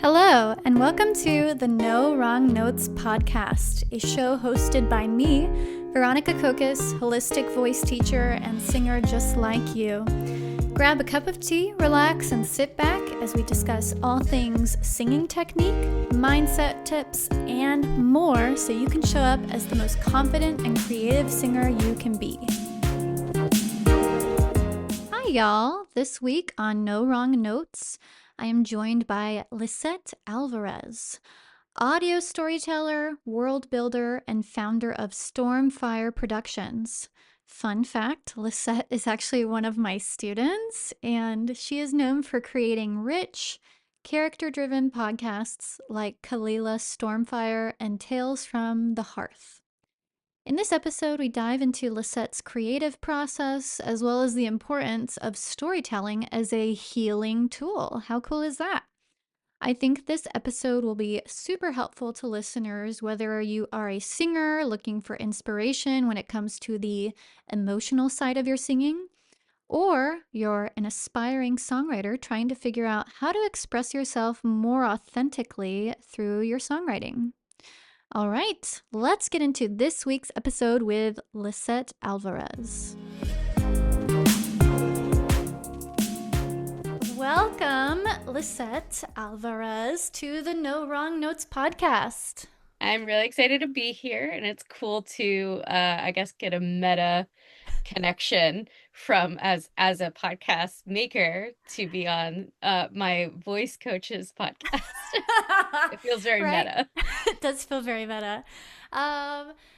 Hello, and welcome to the No Wrong Notes podcast, a show hosted by me, Veronica Kokis, holistic voice teacher and singer just like you. Grab a cup of tea, relax, and sit back as we discuss all things singing technique, mindset tips, and more so you can show up as the most confident and creative singer you can be. Hi, y'all. This week on No Wrong Notes, I am joined by Lisette Alvarez, audio storyteller, world builder, and founder of Stormfire Productions. Fun fact, Lisette is actually one of my students, and she is known for creating rich, character-driven podcasts like Kalila Stormfire and Tales from the Hearth. In this episode, we dive into Lisette's creative process as well as the importance of storytelling as a healing tool. How cool is that? I think this episode will be super helpful to listeners, whether you are a singer looking for inspiration when it comes to the emotional side of your singing, or you're an aspiring songwriter trying to figure out how to express yourself more authentically through your songwriting. All right, let's get into this week's episode with Lisette Alvarez. Welcome, Lisette Alvarez, to the No Wrong Notes podcast. I'm really excited to be here, and it's cool to, get a meta connection from as a podcast maker to be on my voice coach's podcast. It feels very Right? meta. It does feel very meta.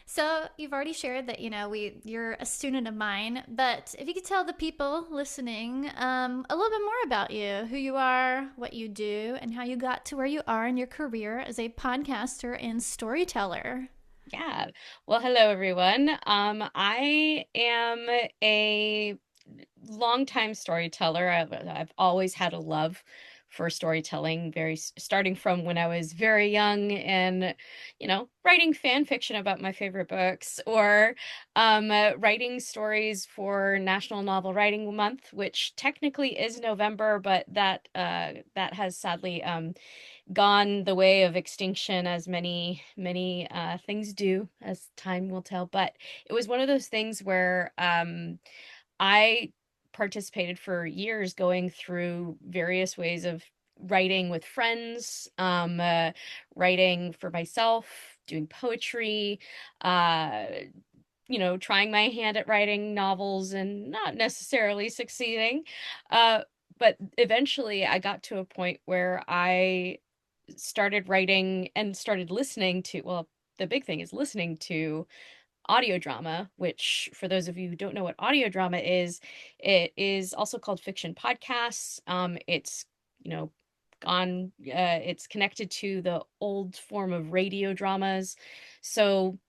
So you've already shared that you're a student of mine, but if you could tell the people listening a little bit more about you, who you are, what you do, and how you got to where you are in your career as a podcaster and storyteller. Yeah. Well, hello everyone. I am a longtime storyteller. I've always had a love for storytelling, starting from when I was very young and, writing fan fiction about my favorite books or writing stories for National Novel Writing Month, which technically is November, but that has sadly gone the way of extinction, as many things do, as time will tell. But it was one of those things where I participated for years, going through various ways of writing with friends, writing for myself, doing poetry, uh, trying my hand at writing novels and not necessarily succeeding. Uh, but eventually I got to a point where I started writing and started listening to, well, the big thing is listening to audio drama, which, for those of you who don't know what audio drama is, it is also called fiction podcasts. It's, you know, it's connected to the old form of radio dramas. So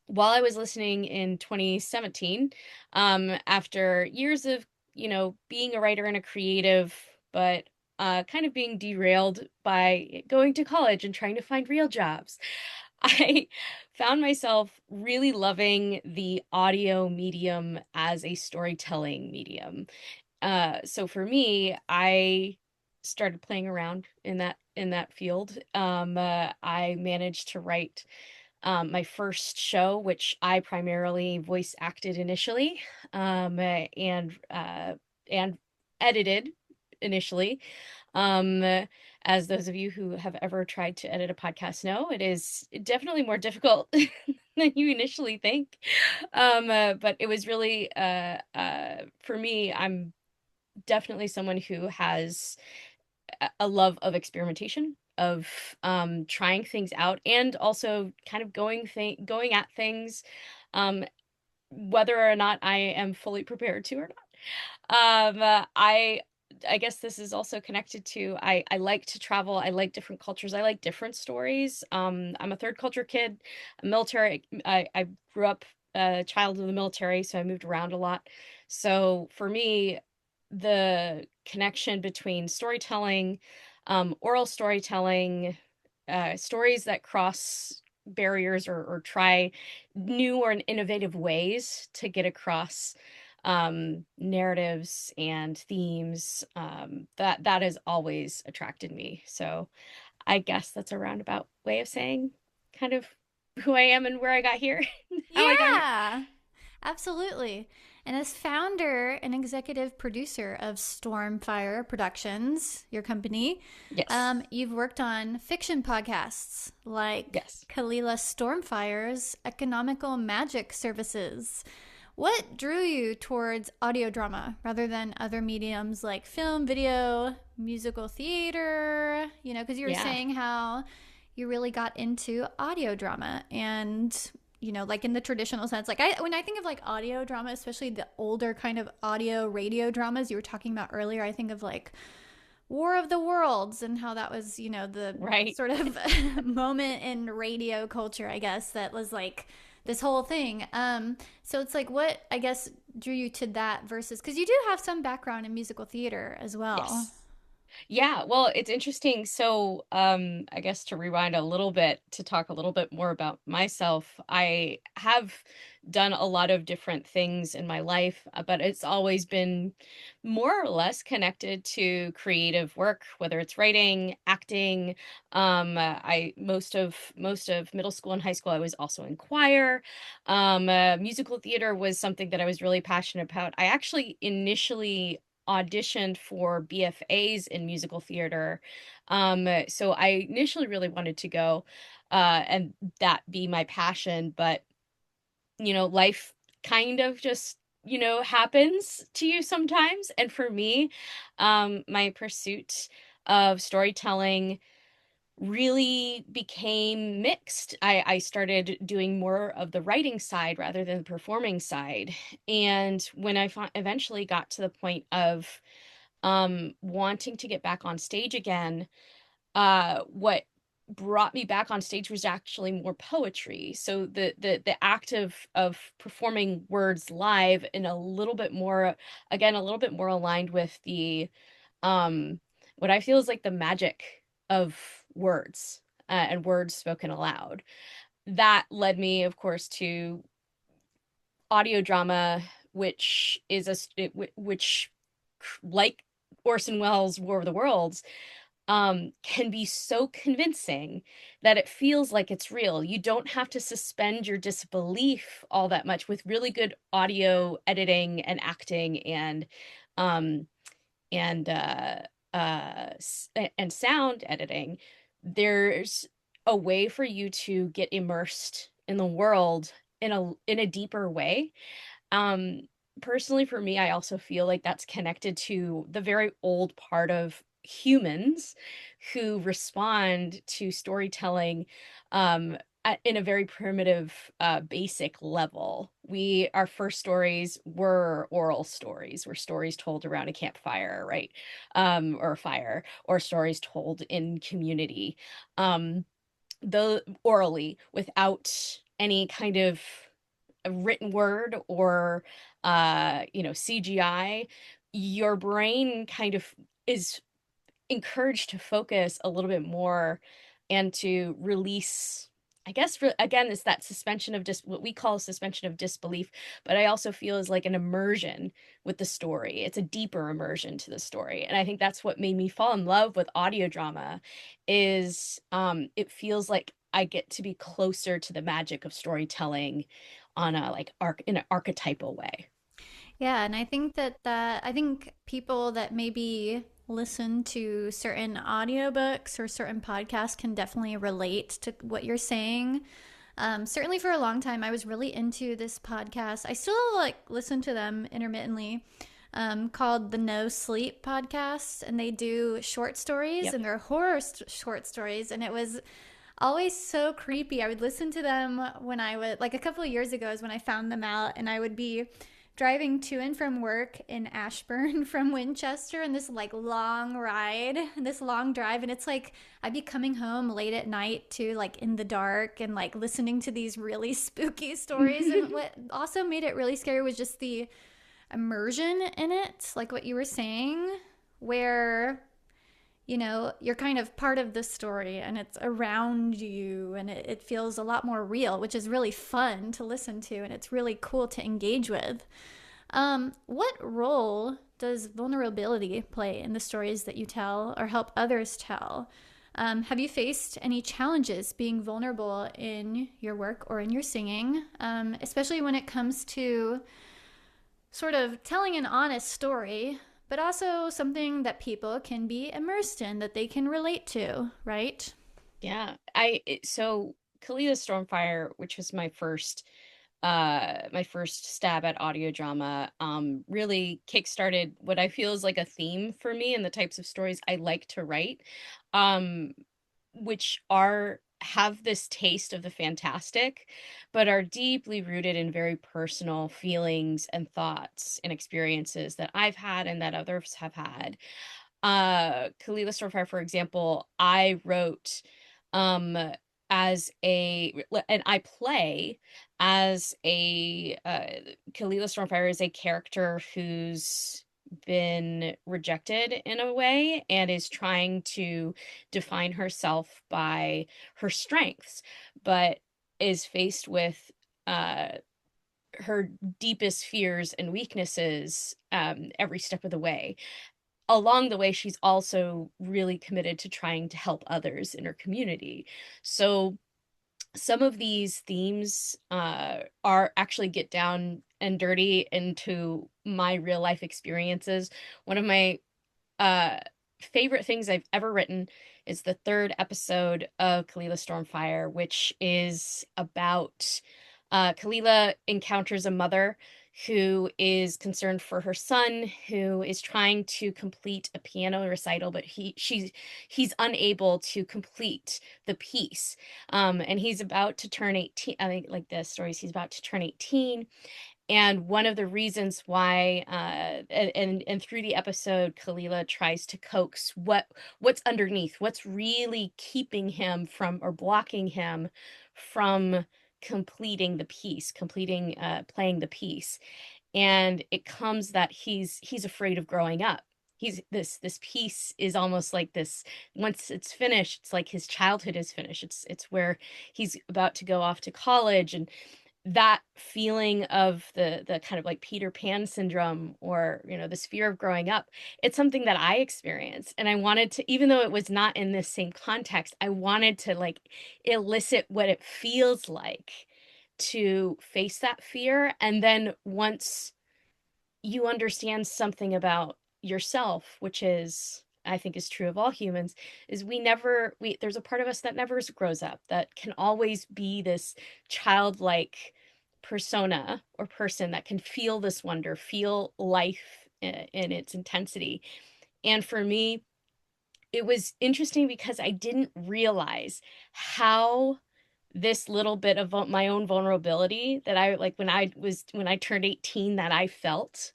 while I was listening in 2017, after years of, being a writer and a creative, but kind of being derailed by going to college and trying to find real jobs, I found myself really loving the audio medium as a storytelling medium. So for me, I started playing around in that field. I managed to write my first show, which I primarily voice acted initially, and edited initially. As those of you who have ever tried to edit a podcast know, it is definitely more difficult than you initially think. But it was really, for me, I'm definitely someone who has a love of experimentation, of trying things out, and also kind of going at things, um, whether or not I am fully prepared to or not. I guess this is also connected to, I like to travel. I like different cultures. I like different stories. I'm a third culture kid, a military. I grew up a child of the military, so I moved around a lot. So for me, the connection between storytelling, oral storytelling, stories that cross barriers or try new or innovative ways to get across narratives and themes, that has always attracted me. So I guess that's a roundabout way of saying kind of who I am and where I got here, how I got here. Yeah, absolutely. And as founder and executive producer of Stormfire Productions, your company, Yes. you've worked on fiction podcasts like Yes. Kalila Stormfire's Economical Magic Services. What drew you towards audio drama rather than other mediums like film, video, musical theater? Because you were Yeah. saying how you really got into audio drama and like in the traditional sense, like when I think of like audio drama, especially the older kind of audio radio dramas you were talking about earlier, I think of like War of the Worlds and how that was, the Right. sort of moment in radio culture, I guess, that was like this whole thing. So it's like, what I guess drew you to that versus because you do have some background in musical theater as well. Yes. Yeah, well, it's interesting. So, I guess to rewind a little bit to talk a little bit more about myself, I have done a lot of different things in my life, but it's always been more or less connected to creative work, whether it's writing, acting. I most of middle school and high school, I was also in choir. Musical theater was something that I was really passionate about. I actually initially auditioned for BFAs in musical theater. So I initially really wanted to go and that be my passion, but life kind of just happens to you sometimes. And for me, my pursuit of storytelling really became mixed. I started doing more of the writing side rather than the performing side. And when I eventually got to the point of wanting to get back on stage again, what brought me back on stage was actually more poetry. So the act of performing words live in a little bit more, again, a little bit more aligned with the um what I feel is like the magic of words, and words spoken aloud. That led me, of course, to audio drama, which is which, like Orson Welles' War of the Worlds, can be so convincing that it feels like it's real. You don't have to suspend your disbelief all that much with really good audio editing and acting um and and sound editing. There's a way for you to get immersed in the world in a deeper way. um, Personally for me, I also feel like that's connected to the very old part of humans who respond to storytelling in a very primitive, basic level. Our first stories were oral stories, were stories told around a campfire, right? Or a fire, or stories told in community, the orally without any kind of a written word or CGI. Your brain kind of is encouraged to focus a little bit more and to release, I guess, again, it's that suspension of what we call suspension of disbelief, but I also feel is like an immersion with the story. It's a deeper immersion to the story, and I think that's what made me fall in love with audio drama. Is it feels like I get to be closer to the magic of storytelling on a like arc in an archetypal way. Yeah, and I think I think people that maybe listen to certain audiobooks or certain podcasts can definitely relate to what you're saying. Certainly for a long time, I was really into this podcast. I still like listen to them intermittently, called the No Sleep podcast, and they do short stories, Yep. and they're horror short stories, and it was always so creepy. I would listen to them when I would, like a couple of years ago is when I found them out, and I would be driving to and from work in Ashburn from Winchester, and this like long ride, this long drive, and it's like I'd be coming home late at night too, like in the dark, and like listening to these really spooky stories. And what also made it really scary was just the immersion in it, like what you were saying, where you're kind of part of the story and it's around you, and it feels a lot more real, which is really fun to listen to, and it's really cool to engage with. What role does vulnerability play in the stories that you tell or help others tell? Have you faced any challenges being vulnerable in your work or in your singing, especially when it comes to sort of telling an honest story, but also something that people can be immersed in, that they can relate to, right? Yeah. So Kalila Stormfire, which was my first stab at audio drama, really kickstarted what I feel is like a theme for me and the types of stories I like to write. Um which are have this taste of the fantastic, but are deeply rooted in very personal feelings and thoughts and experiences that I've had and that others have had. Kalila Stormfire, for example, I wrote um and I play as a Kalila Stormfire is a character who's been rejected in a way and is trying to define herself by her strengths, but is faced with uh her deepest fears and weaknesses every step of the way. Along the way, she's also really committed to trying to help others in her community. So some of these themes are actually get down and dirty into my real life experiences. One of my uh favorite things I've ever written is the third episode of Kalila Stormfire, which is about Kalila encounters a mother who is concerned for her son who is trying to complete a piano recital, but he's unable to complete the piece. And he's about to turn 18. I think like the stories, he's about to turn 18, and one of the reasons why and through the episode Kalila tries to coax what's underneath, what's really keeping him from or blocking him from completing the piece, completing playing the piece. And it comes that he's afraid of growing up. He's this piece is almost like this. Once it's finished, it's like his childhood is finished. It's where he's about to go off to college, and that feeling of the kind of like Peter Pan syndrome, or this fear of growing up, it's something that I experienced, and I wanted to, even though it was not in this same context, I wanted to like elicit what it feels like to face that fear. And then once you understand something about yourself, which is I think is true of all humans, is we there's a part of us that never grows up, that can always be this childlike persona or person that can feel this wonder, feel life in its intensity. And for me, it was interesting because I didn't realize how this little bit of my own vulnerability that I like when I turned 18 that I felt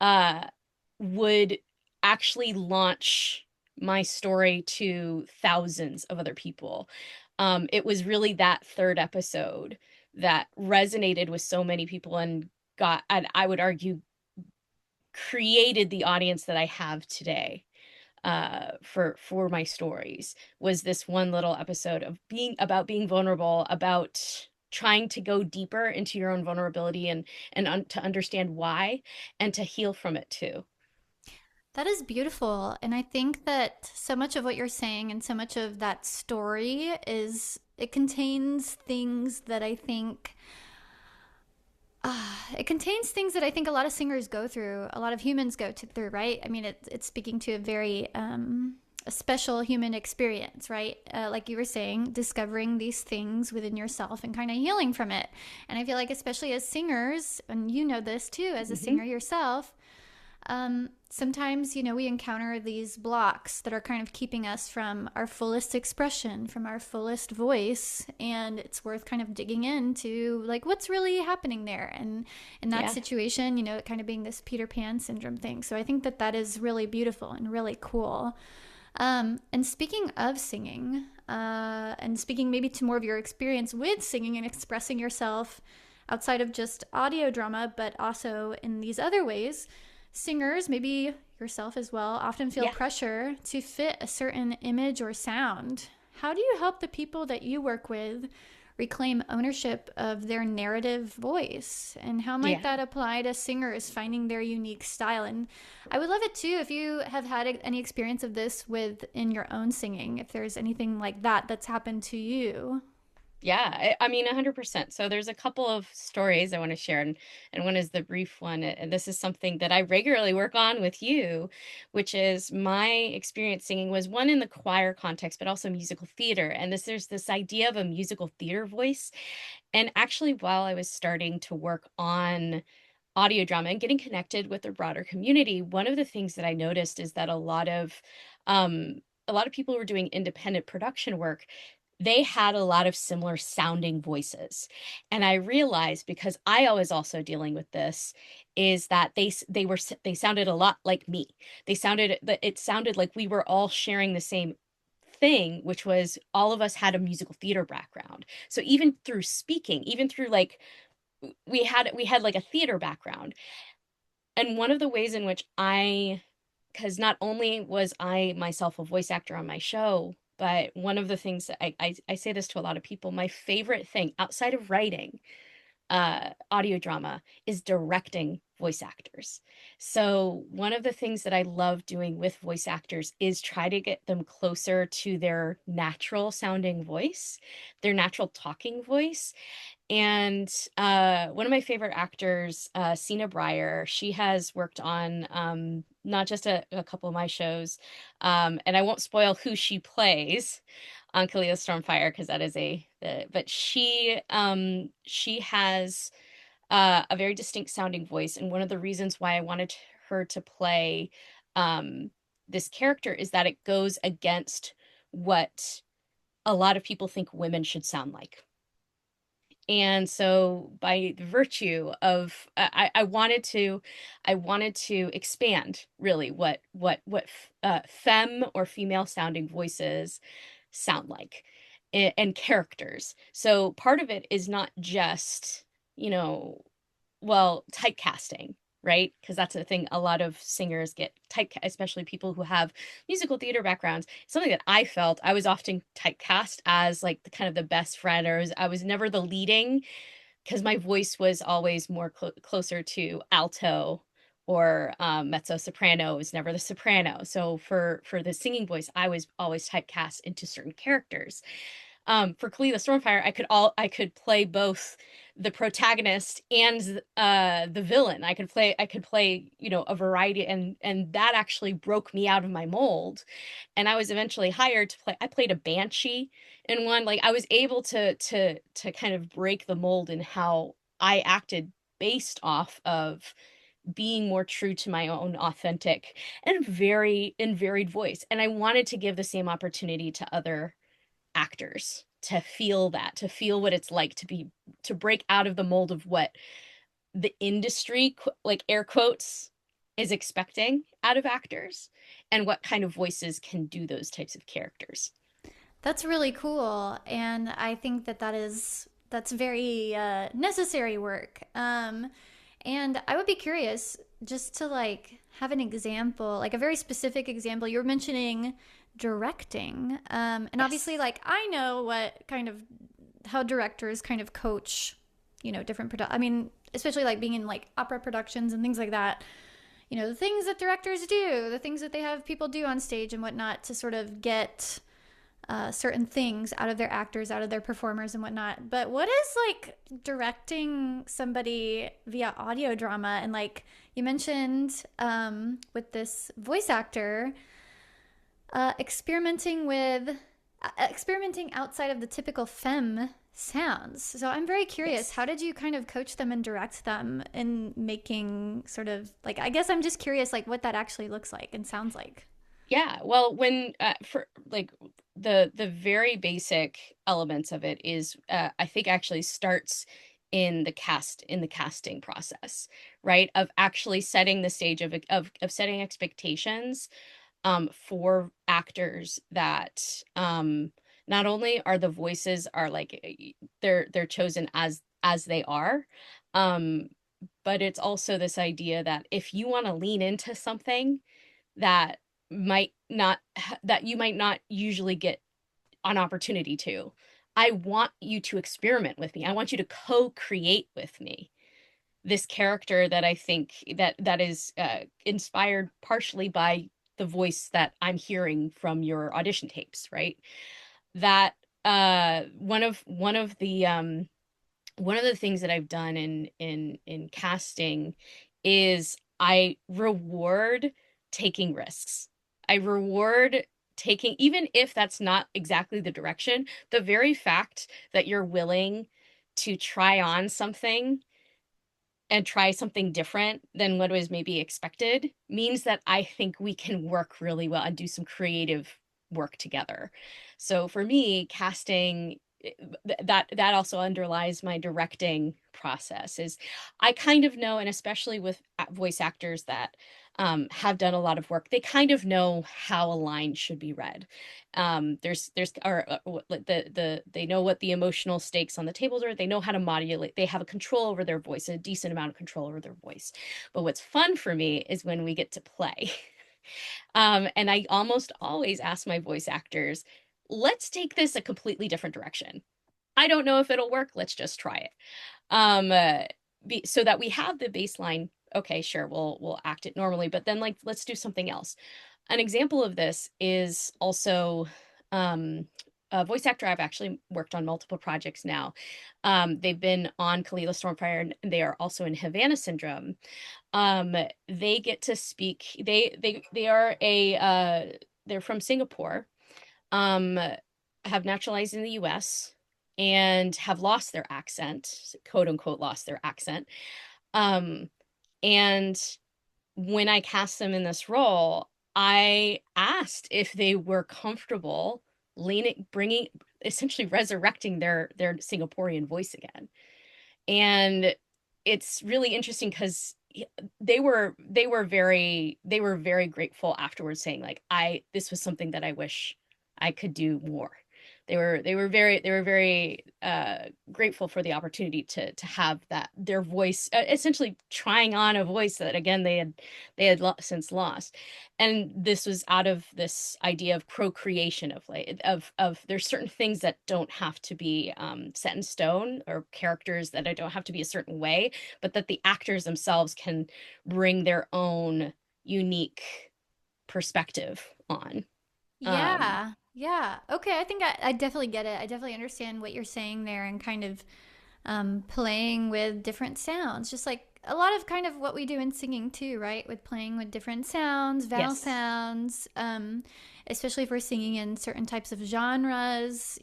uh, would actually launch my story to thousands of other people. It was really that third episode that resonated with so many people and and I would argue, created the audience that I have today for my stories. Was this one little episode of being vulnerable, about trying to go deeper into your own vulnerability and to understand why and to heal from it too. That is beautiful. And I think that so much of what you're saying and so much of that story is it contains things that I think it contains things that I think a lot of singers go through, a lot of humans through, right? I mean, it's speaking to a very a special human experience, right? Like you were saying, discovering these things within yourself and kind of healing from it. And I feel like, especially as singers, and you know this too, as a Hmm. singer yourself, sometimes, we encounter these blocks that are kind of keeping us from our fullest expression, from our fullest voice. And it's worth kind of digging into like what's really happening there. And in that Yeah. situation, it kind of being this Peter Pan syndrome thing. So I think that that is really beautiful and really cool. And speaking of singing, and speaking maybe to more of your experience with singing and expressing yourself outside of just audio drama, but also in these other ways, singers, maybe yourself as well, often feel Yeah. pressure to fit a certain image or sound. How do you help the people that you work with reclaim ownership of their narrative voice. And how might Yeah. that apply to singers finding their unique style? And I would love it too if you have had any experience of this with in your own singing, if there's anything like that that's happened to you. Yeah, I mean 100%. So there's a couple of stories I want to share, and one is the brief one, and this is something that I regularly work on with you, which is my experience singing was one in the choir context, but also musical theater. And there's this idea of a musical theater voice. And actually, while I was starting to work on audio drama and getting connected with the broader community, one of the things that I noticed is that um, a lot of people who were doing independent production work, they had a lot of similar sounding voices. And I realized, because I was also dealing with this, is that they sounded a lot like me. It sounded like we were all sharing the same thing, which was all of us had a musical theater background. So even through speaking, even through like we had like a theater background. And one of the ways in which because not only was I myself a voice actor on my show, but one of the things that I say this to a lot of people, my favorite thing outside of writing audio drama is directing voice actors. So one of the things that I love doing with voice actors is try to get them closer to their natural sounding voice, their natural talking voice. And one of my favorite actors, Sina Breyer, she has worked on not just a couple of my shows, and I won't spoil who she plays on Kalia Stormfire because that is but she has a very distinct sounding voice, and one of the reasons why I wanted her to play um, this character is that it goes against what a lot of people think women should sound like. And so by virtue of I wanted to expand really what femme or female sounding voices sound like, and characters. So part of it is not just, you know, well, typecasting, right? Because that's the thing, a lot of singers get typecast, especially people who have musical theater backgrounds. Something that I felt I was often typecast as like the kind of the best friend, or I was never the leading, because my voice was always more closer to alto or mezzo soprano. It was never the soprano. So for the singing voice, I was always typecast into certain characters. For Kalila Stormfire, I could play both the protagonist and the villain. I could play, you know, a variety, and that actually broke me out of my mold. And I was eventually hired to play. I played a banshee in one. Like I was able to kind of break the mold in how I acted based off of being more true to my own authentic and varied voice. And I wanted to give the same opportunity to other actors to feel that, to feel what it's like to break out of the mold of what the industry, like air quotes, is expecting out of actors, and what kind of voices can do those types of characters. That's really cool, and I think that's very necessary work. And I would be curious just to like have an example, like a very specific example. You were mentioning directing, and obviously, Yes. like I know what kind of how directors kind of coach, different I mean, especially like being in like opera productions and things like that. The things that directors do, the things that they have people do on stage and whatnot to sort of get certain things out of their actors, out of their performers, and whatnot. But what is like directing somebody via audio drama? And like you mentioned with this voice actor, experimenting outside of the typical femme sounds. So I'm very curious. Yes. How did you kind of coach them and direct them in making sort of like? I guess I'm just curious, like what that actually looks like and sounds like. Yeah, well, when for like the very basic elements of it is I think actually starts in the casting process, right? Of actually setting the stage of setting expectations for actors that not only are the voices are like they're chosen as they are, um but it's also this idea that if you want to lean into something that might not that you might not usually get an opportunity to. I want you to experiment with me. I want you to co-create with me this character that I think that is inspired partially by the voice that I'm hearing from your audition tapes, right? That one of the things that I've done in casting is I reward taking risks. I reward taking, even if that's not exactly the direction, the very fact that you're willing to try on something and try something different than what was maybe expected means that I think we can work really well and do some creative work together. So for me, casting that also underlies my directing process is I kind of know, and especially with voice actors that have done a lot of work, they kind of know how a line should be read. There's or they know what the emotional stakes on the tables are. They know how to modulate. They have a control over their voice, a decent amount of control over their voice. But what's fun for me is when we get to play. And I almost always ask my voice actors, let's take this a completely different direction. I don't know if it'll work. Let's just try it. Um, uh, so that we have the baseline. Okay, sure, we'll act it normally, but then like let's do something else. An example of this is also a voice actor I've actually worked on multiple projects now. They've been on Kalila Stormfire and they are also in Havana Syndrome. Um, they get to speak. They are a they're from Singapore, um, have naturalized in the US and have lost their accent, quote unquote, lost their accent. Um, and when I cast them in this role, I asked if they were comfortable bringing, essentially resurrecting their Singaporean voice again. And it's really interesting because they were very grateful afterwards, saying like, I this was something that I wish I could do more. They were very grateful for the opportunity to have that their voice, essentially trying on a voice that again they had since lost. And this was out of this idea of procreation, of like of there's certain things that don't have to be set in stone, or characters that don't have to be a certain way, but that the actors themselves can bring their own unique perspective on. um Yeah. Yeah. Okay. I think I definitely get it. I definitely understand what you're saying there and kind of playing with different sounds, just like a lot of kind of what we do in singing too, right? With playing with different sounds, vowel yes. sounds, especially if we're singing in certain types of genres.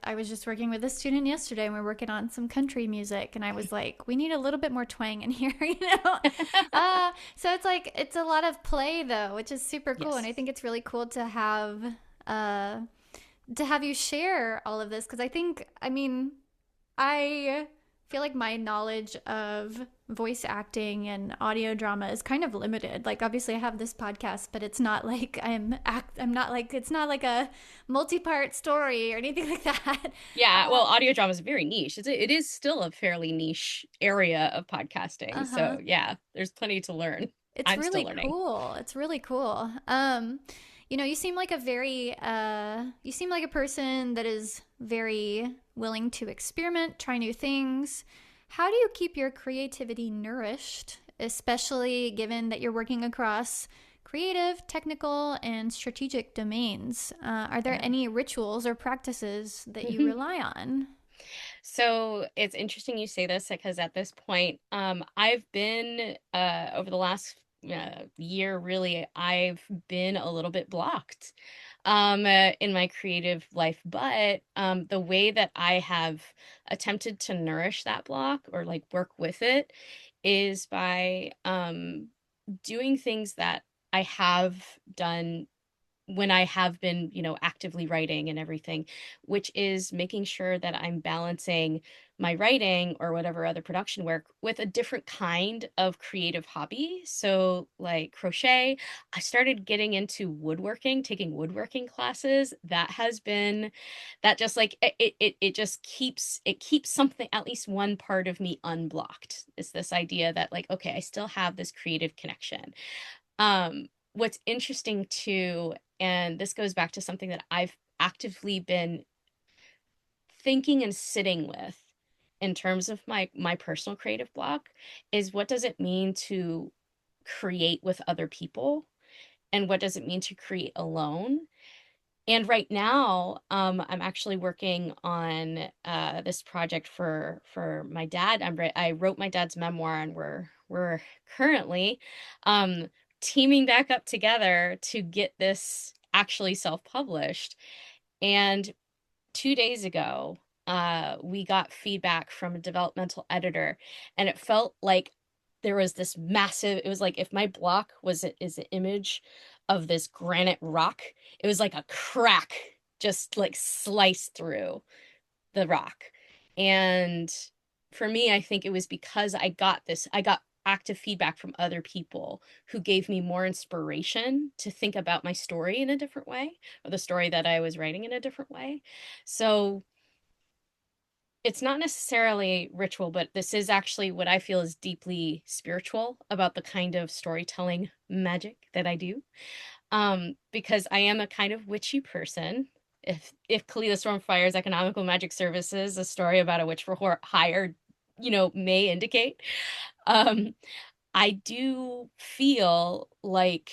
I was just working with a student yesterday and we're working on some country music, and I was like, we need a little bit more twang in here, you know? So it's like, it's a lot of play though, which is super cool. And Yes. I think it's really cool uh, to have you share all of this because I feel like my knowledge of voice acting and audio drama is kind of limited. Like obviously I have this podcast, but it's not like I'm not like it's not like a multi-part story or anything like that. Yeah, well, Um, audio drama is very niche. It is still a fairly niche area of podcasting. uh-huh. So, yeah, there's plenty to learn. It's I'm still really learning. cool. It's really cool. You seem like you seem like a person that is very willing to experiment, try new things. How do you keep your creativity nourished, especially given that you're working across creative, technical, and strategic domains? Are there Yeah. any rituals or practices that you rely on? So it's interesting you say this because at this point, I've been over the last year, really, I've been a little bit blocked in my creative life. But the way that I have attempted to nourish that block or like work with it is by doing things that I have done when I have been, actively writing and everything, which is making sure that I'm balancing my writing or whatever other production work with a different kind of creative hobby. So, like crochet, I started getting into woodworking, taking woodworking classes. That just like it just keeps something, at least one part of me unblocked. It's this idea that like, okay, I still have this creative connection. What's interesting too, and this goes back to something that I've actively been thinking and sitting with in terms of my personal creative block is, what does it mean to create with other people, and what does it mean to create alone? And right now, I'm actually working on this project for my dad. I wrote my dad's memoir, and we're currently um, teaming back up together to get this actually self-published. And 2 days ago, we got feedback from a developmental editor, and it felt like there was this massive, it was like if my block is an image of this granite rock, it was like a crack just like sliced through the rock. And for me, I think it was because I got active feedback from other people who gave me more inspiration to think about my story in a different way, or the story that I was writing in a different way. So it's not necessarily ritual, but this is actually what I feel is deeply spiritual about the kind of storytelling magic that I do. Because I am a kind of witchy person. If Kalila Stormfire's Economical Magic Services, a story about a witch for hire, may indicate, um, I do feel like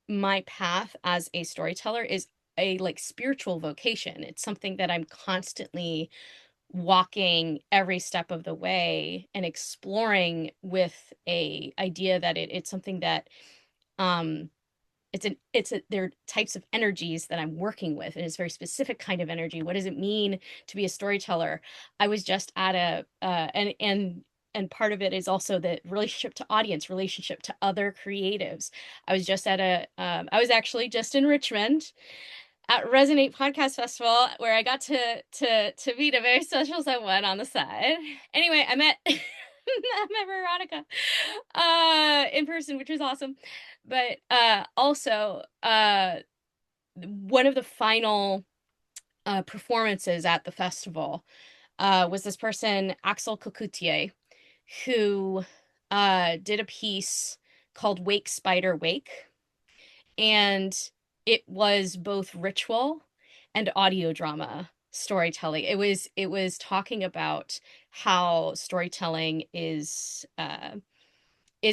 my path as a storyteller is a like spiritual vocation. It's something that I'm constantly walking every step of the way and exploring, with a idea that it's something that um there are types of energies that I'm working with, and it's a very specific kind of energy. What does it mean to be a storyteller? I was just at a and part of it is also the relationship to audience, relationship to other creatives. I was actually just in Richmond at Resonate Podcast Festival, where I got to meet a very special someone on the side. Anyway, I met I met Veronica in person, which was awesome. But also one of the final performances at the festival was this person, Axel Cocoutier, who did a piece called Wake Spider Wake, and it was both ritual and audio drama storytelling. It was talking about how storytelling is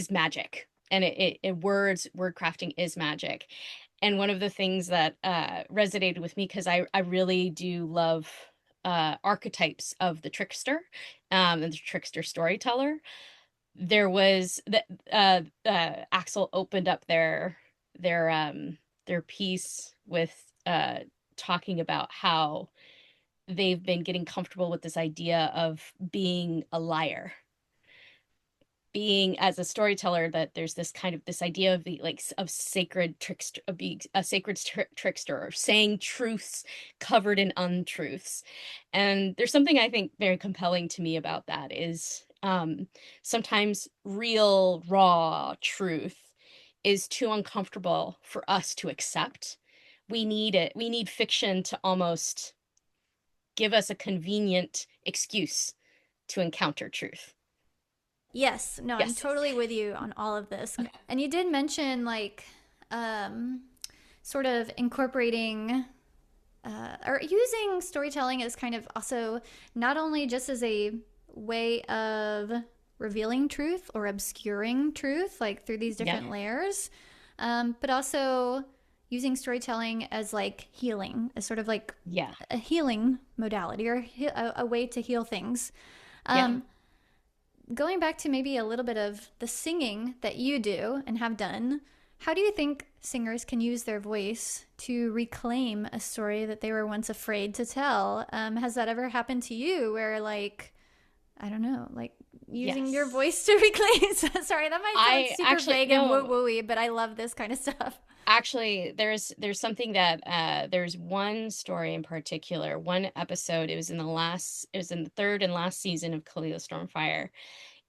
magic, and word crafting is magic. And one of the things that resonated with me, because I really do love archetypes of the trickster, and the trickster storyteller. There was that Axel opened up their piece with talking about how they've been getting comfortable with this idea of being a liar, being as a storyteller, that there's this kind of this idea of the like of sacred trickster, of being a sacred trickster, or saying truths covered in untruths. And there's something I think very compelling to me about that is sometimes real raw truth is too uncomfortable for us to accept. We need it. We need fiction to almost give us a convenient excuse to encounter truth. Yes, no, I'm Yes. totally with you on all of this. And you did mention like um sort of incorporating or using storytelling as kind of also not only just as a way of revealing truth or obscuring truth, like through these Yeah. different layers, but also using storytelling as like healing, as sort of like Yeah. a healing modality or a way to heal things. Yeah. Um, Going back to maybe a little bit of the singing that you do and have done, how do you think singers can use their voice to reclaim a story that they were once afraid to tell? Has that ever happened to you where, like, I don't know, like using your Yes. voice to reclaim? Sorry, that might sound I super actually vague and woo no, wooey, but I love this kind of stuff. actually there's something that there's one story in particular, one episode. It was in the third and last season of Kalila Stormfire.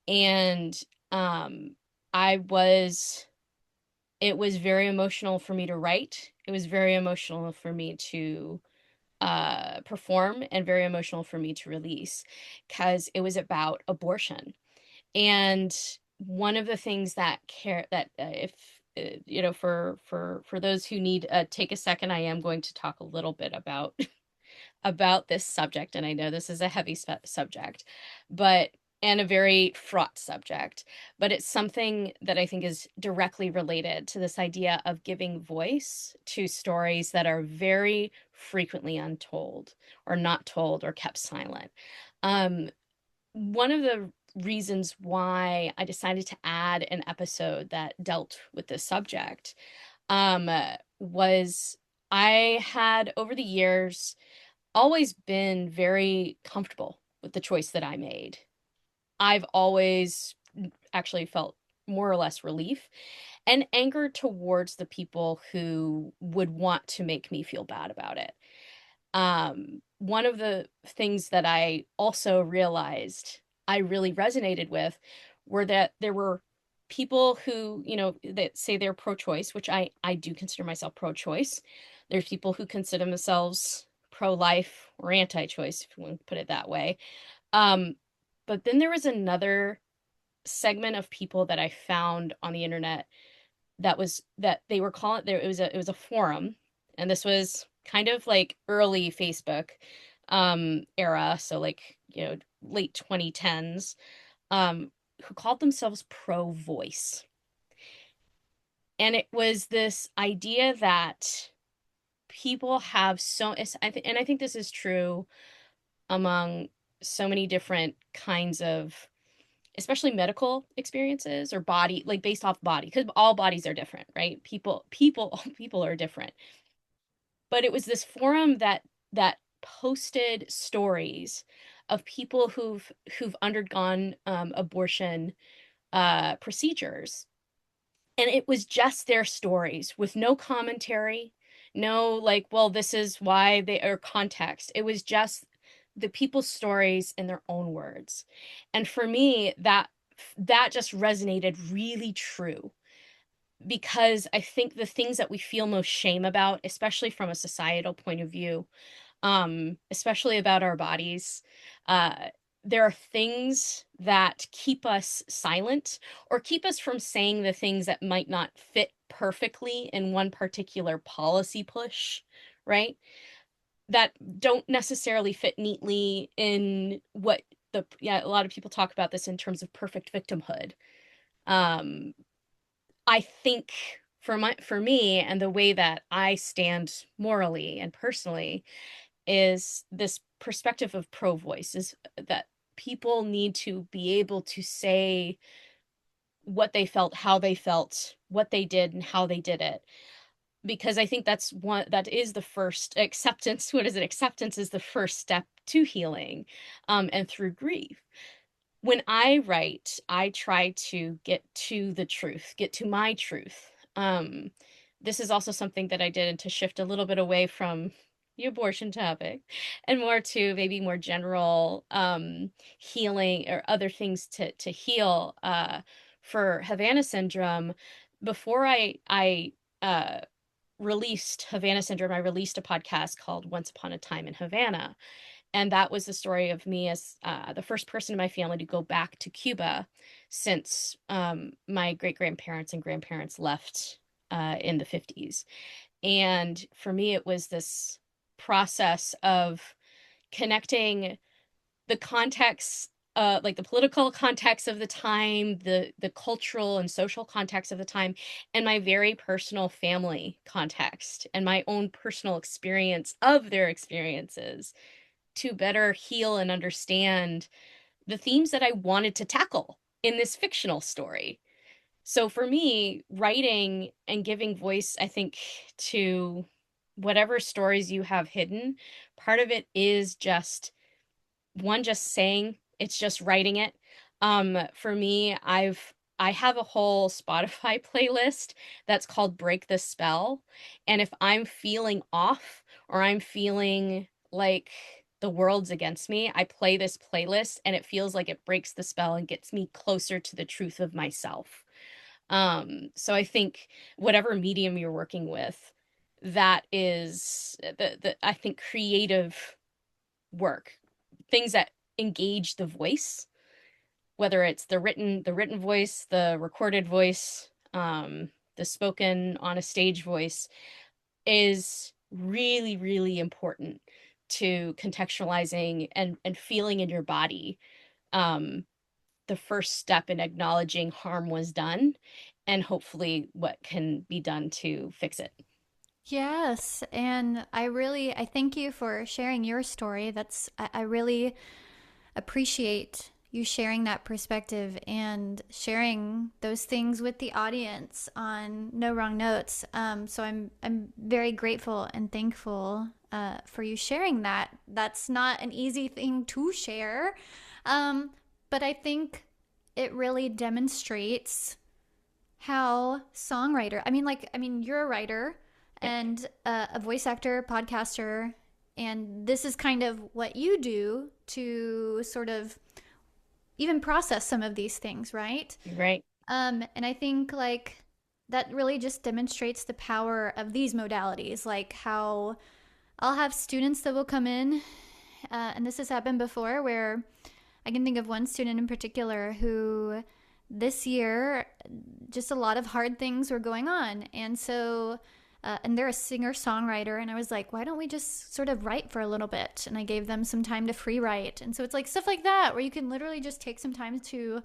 And um I was it was very emotional for me to write. It was very emotional for me to perform, and very emotional for me to release, because it was about abortion. And one of the things that care that if for those who need take a second, I am going to talk a little bit about about this subject, and I know this is a heavy subject, but and a very fraught subject, but it's something that I think is directly related to this idea of giving voice to stories that are very frequently untold or not told or kept silent. Um, One of the reasons why I decided to add an episode that dealt with this subject was I had over the years always been very comfortable with the choice that I made. I've always actually felt more or less relief and anger towards the people who would want to make me feel bad about it. One of the things that I also realized I really resonated with were that there were people who, that say they're pro-choice, which I do consider myself pro-choice. There's people who consider themselves pro-life or anti-choice, if you want to put it that way. Um, but then there was another segment of people that I found on the internet that they were calling there it was a forum, and this was kind of like early Facebook era, so like, late 2010s, who called themselves pro voice. And it was this idea that people have and I think this is true among so many different kinds of, especially medical experiences or body, like based off body, because all bodies are different, right? People are different. But it was this forum that posted stories of people who've undergone abortion procedures, and it was just their stories with no commentary, no like, well, this is why they are context. It was just the people's stories in their own words. And for me, that just resonated really true, because I think the things that we feel most shame about, especially from a societal point of view, especially about our bodies, uh, there are things that keep us silent or keep us from saying the things that might not fit perfectly in one particular policy push, right? That don't necessarily fit neatly in what yeah, a lot of people talk about this in terms of perfect victimhood. Um, I think for me and the way that I stand morally and personally is this perspective of pro voice, is that people need to be able to say what they felt, how they felt, what they did, and how they did it. Because I think that is the first acceptance. What is it? Acceptance is the first step to healing, and through grief. When I write, I try to get to the truth, get to my truth. This is also something that I did, and to shift a little bit away from the abortion topic and more to maybe more general healing or other things to heal for Havana syndrome. Before I uh, released Havana syndrome, I released a podcast called Once Upon a Time in Havana, and that was the story of me as the first person in my family to go back to Cuba since my great grandparents and grandparents left in the 50s. And for me, it was this process of connecting the context, like the political context of the time, the cultural and social context of the time, and my very personal family context and my own personal experience of their experiences, to better heal and understand the themes that I wanted to tackle in this fictional story. So for me, writing and giving voice, I think, to whatever stories you have hidden, part of it is just saying, it's just writing it. For me, I have a whole Spotify playlist that's called Break the Spell. And if I'm feeling off or I'm feeling like the world's against me, I play this playlist and it feels like it breaks the spell and gets me closer to the truth of myself. So I think whatever medium you're working with, that is the I think creative work, things that engage the voice, whether it's the written voice, the recorded voice, the spoken on a stage voice, is really, really important, to contextualizing and feeling in your body, um, the first step in acknowledging harm was done and hopefully what can be done to fix it. Yes, and I thank you for sharing your story. I really appreciate you sharing that perspective and sharing those things with the audience on No Wrong Notes. So I'm very grateful and thankful for you sharing that. That's not an easy thing to share, um, but I think it really demonstrates how songwriter. You're a writer Yep. and a voice actor, podcaster, and this is kind of what you do to sort of even process some of these things, right? Right. And I think like that really just demonstrates the power of these modalities, like how I'll have students that will come in, and this has happened before, where I can think of one student in particular who this year just a lot of hard things were going on. And so, and they're a singer songwriter. And I was like, why don't we just sort of write for a little bit? And I gave them some time to free write. And so it's like stuff like that, where you can literally just take some time to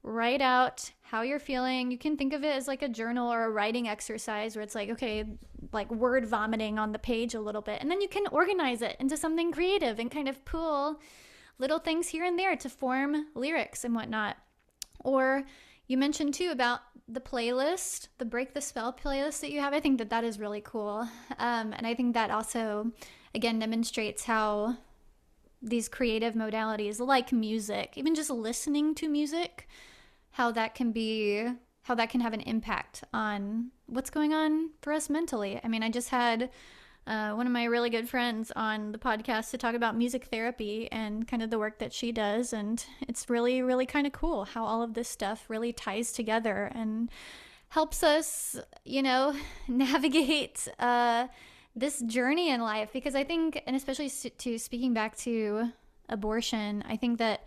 write out how you're feeling. You can think of it as like a journal or a writing exercise where it's like, okay, like word vomiting on the page a little bit. And then you can organize it into something creative and kind of pull little things here and there to form lyrics and whatnot. Or you mentioned too about the playlist, the Break the Spell playlist that you have. I think that that is really cool. And I think that also, again, demonstrates how these creative modalities like music, even just listening to music, how that can be, how that can have an impact on what's going on for us mentally. I mean, I just had one of my really good friends on the podcast to talk about music therapy and kind of the work that she does. And it's really, really kind of cool how all of this stuff really ties together and helps us, navigate this journey in life. Because I think, and especially to speaking back to abortion, I think that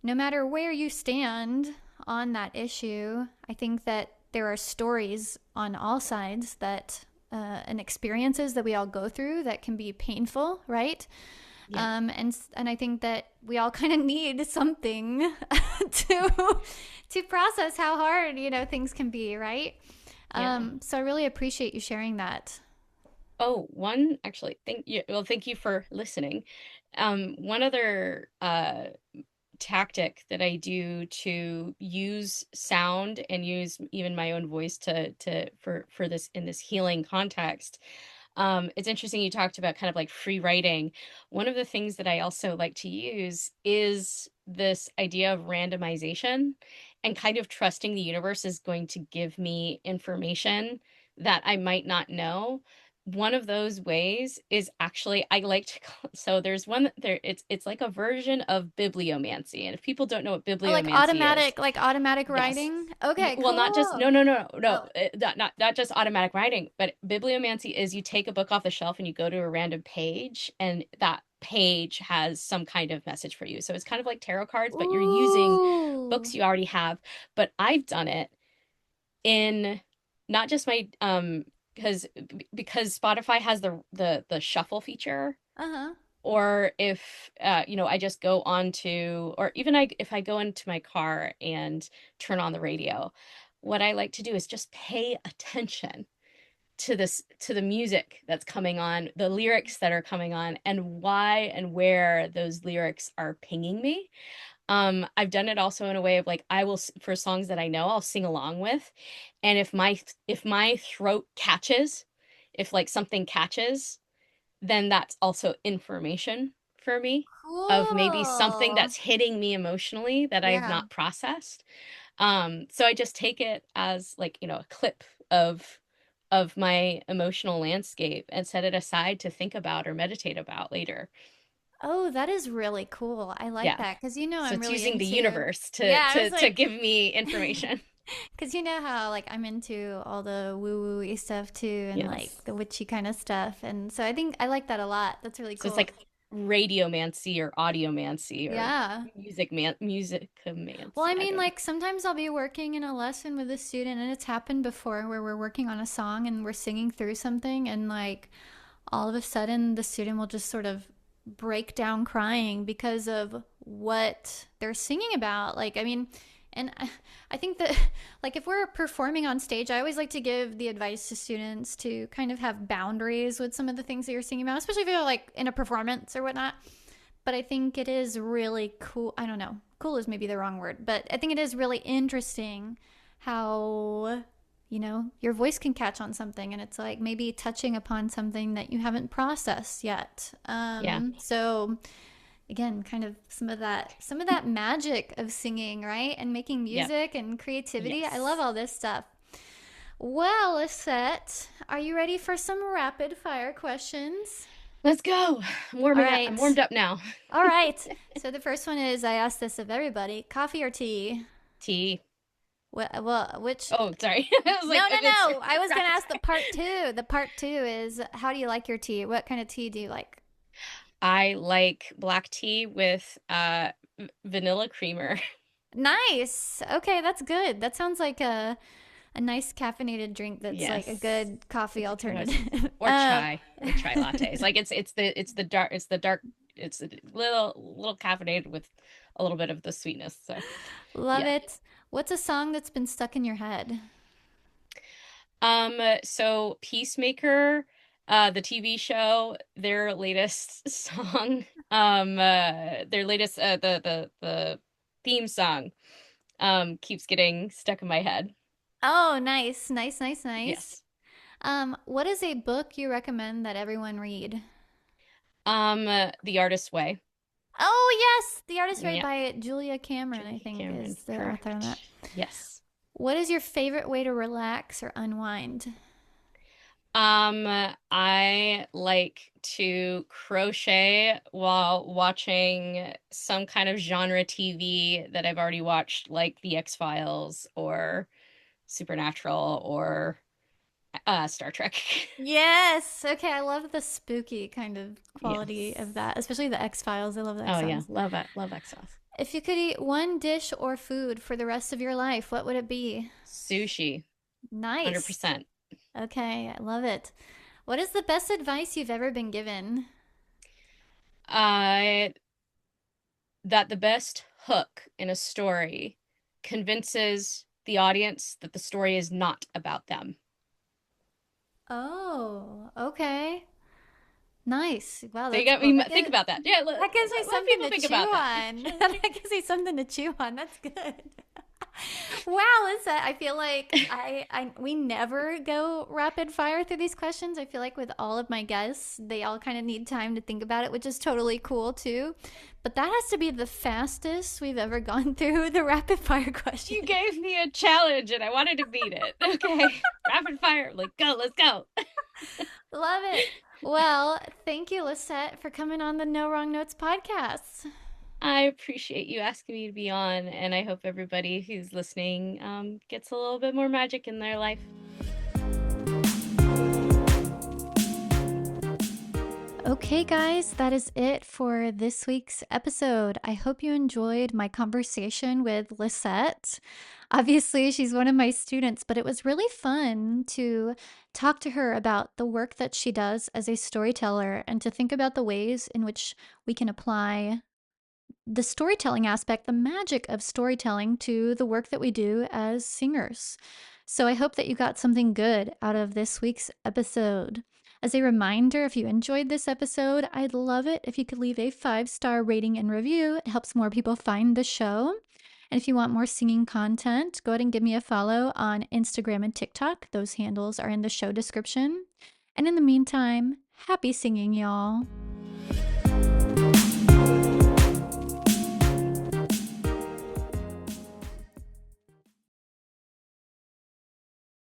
no matter where you stand on that issue, I think that there are stories on all sides that and experiences that we all go through that can be painful, right? Yeah. And I think that we all kind of need something to process how hard things can be, right? Yeah. So I really appreciate you sharing that. Oh, one actually, thank you for listening. One other tactic that I do to use sound and use even my own voice to for this in this healing context. It's interesting you talked about kind of like free writing. One of the things that I also like to use is this idea of randomization and kind of trusting the universe is going to give me information that I might not know. One of those ways is actually I like to call, so there's one there it's like a version of bibliomancy. And if people don't know what Oh, bibliomancy is, like automatic yes. writing. Okay, Well, not just cool. no, Oh, not just automatic writing, but bibliomancy is you take a book off the shelf and you go to a random page, and that page has some kind of message for you. So it's kind of like tarot cards, but you're using ooh. books you already have. But I've done it in not just my because Spotify has the shuffle feature, Uh huh. or if I just go on to, or even if I go into my car and turn on the radio, what I like to do is just pay attention to the music that's coming on, the lyrics that are coming on, and why and where those lyrics are pinging me. I've done it also in a way of like I will for songs that I know I'll sing along with, and if my throat catches, if like something catches, then that's also information for me of maybe something Cool. that's hitting me emotionally that I've Yeah. not processed. So I just take it as like, a clip of my emotional landscape and set it aside to think about or meditate about later. Oh, that is really cool. I like Yeah. that because So I'm it's really using the into. universe to Yeah, I was to to like, give me information. because you know how like I'm into all the woo-woo stuff too, and like Yes. the witchy kind of stuff, and so I think I like that a lot. That's really So it's cool. like radiomancy or audiomancy or Yeah. Well, musicomancy. I I mean, don't know. like sometimes I'll be working in a lesson with a student, and it's happened before where we're working on a song and we're singing through something, and like all of a sudden the student will just sort of break down crying because of what they're singing about. Like, I mean, and I think that, like, if we're performing on stage, I always like to give the advice to students to kind of have boundaries with some of the things that you're singing about, especially if you're like in a performance or whatnot. But I think it is really cool. I don't know. Cool is maybe the wrong word, but I think it is really interesting how, your voice can catch on something and it's like maybe touching upon something that you haven't processed yet. Yeah. So again, kind of some of that magic of singing, right? And making Yep. music and creativity. I love Yes. all this stuff. Well, Lisette, are you ready for some rapid fire questions? Let's go. I'm All warming up. I'm right. warmed up now. All right. So the first one is I asked this of everybody: coffee or tea? Tea. Well, which? Oh, sorry. I was No, like, no, it's no. I was gonna rapid ask the fire. part two. The part two is how do you like your tea? What kind of tea do you like? I like black tea with vanilla creamer. Nice. Okay, that's good. That sounds like a nice caffeinated drink that's like a Yes. good coffee It's a good one. alternative. Or chai. I like chai lattes. Like it's the dark it's a little caffeinated with a little bit of the sweetness. So Love yeah. it. What's a song that's been stuck in your head? So Peacemaker, the TV show, their latest song, their latest the theme song, keeps getting stuck in my head. Oh, nice, nice, nice, nice. Yes. What is a book you recommend that everyone read? The Artist's Way. Oh, yes, The Artist Way Yeah, by Julia Cameron, I Julia think, Cameron. is the author on Correct. that. Yes. What is your favorite way to relax or unwind? I like to crochet while watching some kind of genre TV that I've already watched, like The X-Files or Supernatural or Star Trek. Yes. Okay, I love the spooky kind of quality of Yes. that, especially the X-Files. I love the Oh yeah, X-Files. love it. Love X-Files. If you could eat one dish or food for the rest of your life, what would it be? Sushi, Nice. 100%. Okay, I love it. What is the best advice you've ever been given? Uh, that the best hook in a story convinces the audience that the story is not about them. Oh, okay. Nice. Wow, So you that's got cool. me think about that. Yeah, That gives me let something people to think chew about that. on. That gives me something to chew on. That's good. Wow, Lisa, I feel like we never go rapid fire through these questions. I feel like with all of my guests, they all kind of need time to think about it, which is totally cool too. But that has to be the fastest we've ever gone through the rapid fire You questions. gave me a challenge and I wanted to beat it. Okay. Rapid fire. Like, go, let's go. Love it. Well, thank you, Lisette, for coming on the No Wrong Notes podcast. I appreciate you asking me to be on, and I hope everybody who's listening gets a little bit more magic in their life. Okay, guys, that is it for this week's episode. I hope you enjoyed my conversation with Lisette. Obviously, she's one of my students, but it was really fun to talk to her about the work that she does as a storyteller and to think about the ways in which we can apply the storytelling aspect, the magic of storytelling to the work that we do as singers. So I hope that you got something good out of this week's episode. As a reminder, if you enjoyed this episode, I'd love it if you could leave a 5-star rating and review. It helps more people find the show. And if you want more singing content, go ahead and give me a follow on Instagram and TikTok. Those handles are in the show description. And in the meantime, happy singing, y'all.